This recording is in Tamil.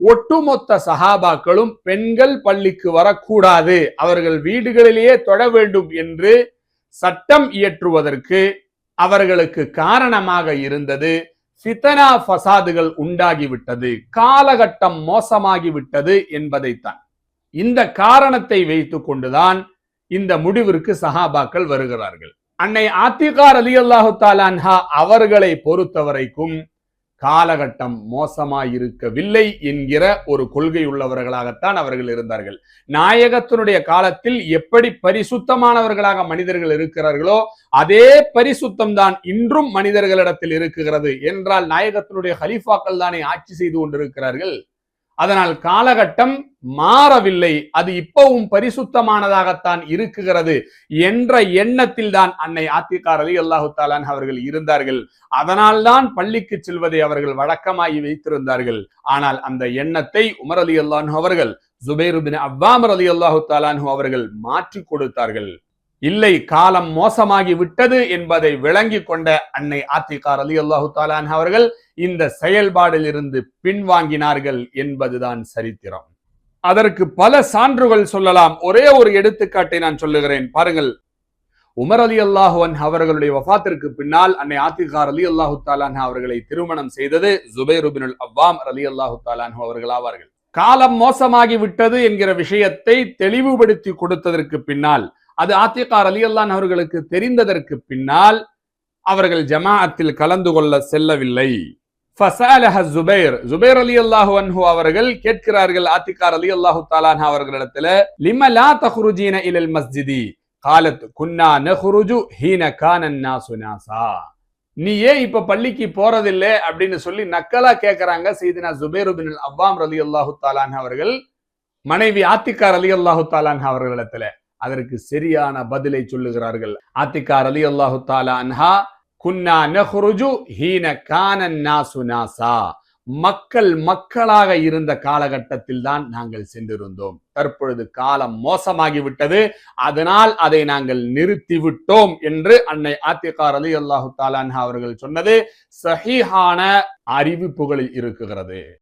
ஒட்டுமொத்த சஹாபாக்களும் பெண்கள் பள்ளிக்கு வரக்கூடாது, அவர்கள் வீடுகளிலேயே தொழ வேண்டும் என்று சட்டம் இயற்றுவதற்கு அவர்களுக்கு காரணமாக இருந்தது ஃபித்னா ஃபசாதுகள் உண்டாகிவிட்டது, காலகட்டம் மோசமாகிவிட்டது என்பதைத்தான். இந்த காரணத்தை வைத்துக் கொண்டுதான் இந்த முடிவிற்கு சஹாபாக்கள் வருகிறார்கள். அன்னை ஆத்திகா ரலியல்லாஹு தஆலா அன்ஹா அவர்களை பொறுத்தவரைக்கும் காலகட்டம் மோசமாயிருக்கவில்லை என்கிற ஒரு கொள்கை உள்ளவர்களாகத்தான் அவர்கள் இருந்தார்கள். நாயகத்தினுடைய காலத்தில் எப்படி பரிசுத்தமானவர்களாக மனிதர்கள் இருக்கிறார்களோ அதே பரிசுத்தம் தான் இன்றும் மனிதர்களிடத்தில் இருக்கிறது என்றால் நாயகத்தினுடைய ஹலீஃபாக்கள் தானே ஆட்சி செய்து கொண்டிருக்கிறார்கள். அதனால் காலகட்டம் மாறவில்லை, அது இப்பவும் பரிசுத்தமானதாகத்தான் இருக்குகிறது என்ற எண்ணத்தில் தான் அன்னை ஆத்திகா ரலியல்லாஹு தஆலா அன்ஹா அவர்கள் இருந்தார்கள். அதனால்தான் பள்ளிக்கு செல்வதை அவர்கள் வழக்கமாகி வைத்திருந்தார்கள். ஆனால் அந்த எண்ணத்தை உமர் ரலியல்லாஹு அன்ஹு அவர்கள், ஜுபைர் இப்னு அவ்வாம் ரலியல்லாஹு தஆலா அன்ஹு அவர்கள் மாற்றி கொடுத்தார்கள். இல்லை, காலம் மோசமாகி விட்டது என்பதை விளங்கி கொண்ட அன்னை ஆத்திகா ரலியல்லாஹு தஆலா அன்ஹா அவர்கள் இந்த செயல்பாடில் இருந்து பின்வாங்கினார்கள் என்பதுதான் சரித்திரம். அதற்கு பல சான்றுகள் சொல்லலாம். ஒரே ஒரு எடுத்துக்காட்டை நான் சொல்லுகிறேன், பாருங்கள். உமர் ரலியல்லாஹு அன்ஹு அவர்களுடைய வஃபாத்திற்கு பின்னால் அன்னை ஆத்திகா ரலியல்லாஹு தஆலா அன்ஹா அவர்களை திருமணம் செய்தது ஜுபைர் இப்னுல் அவ்வாம் ரலியல்லாஹு தஆலா அன்ஹு அவர்கள் ஆவார்கள். காலம் மோசமாகி விட்டது என்கிற விஷயத்தை தெளிவுபடுத்தி கொடுத்ததற்கு பின்னால், அது ஆத்திகா ரலியல்லாஹு அன்ஹு அவர்களுக்கு தெரிந்ததற்கு பின்னால் அவர்கள் ஜமாஅத்தில் கலந்து கொள்ள செல்லவில்லை. ஃபஸஅலஹ ஜுபைர் ரலியல்லாஹு அன்ஹு அவர்கள் கேட்கிறார்கள் ஆத்திகா ரலியல்லாஹு தஆலா அன்ஹா அவர்களிடத்தில், லிம லா தக்ருஜீன இலல் மஸ்ஜிதி காலத் குன்னா நக்ருஜு ஹீன கான الناس நாஸா. நீ ஏன் இப்ப பள்ளிக்கு போறதில்லை அப்படின்னு சொல்லி நக்கலா கேட்கிறாங்க சையதுனா ஜுபைர் இப்னுல் அவ்வாம் ரலியல்லாஹு தஆலா அன்ஹு அவர்கள் மனைவி ஆத்திகா ரலியல்லாஹு தஆலா அன்ஹா அவர்களிடத்தில். அதற்கு சரியான பதிலை சொல்லுகிறார்கள். ஆத்திகா ரலியல்லாஹு தஆலா அன்ஹா, குன்னா நக்ருஜு ஹீன கான الناس நாஸா, மக்கள் மக்களாக இருந்த காலகட்டத்தில் தான் நாங்கள் சென்றிருந்தோம். தற்பொழுது காலம் மோசமாகிவிட்டது, அதனால் அதை நாங்கள் நிறுத்திவிட்டோம் என்று அன்னை ஆத்திகா ரலியல்லாஹு தஆலா அன்ஹா அவர்கள் சொன்னது சஹீஹான அறிவிப்புகளில் இருக்கிறது.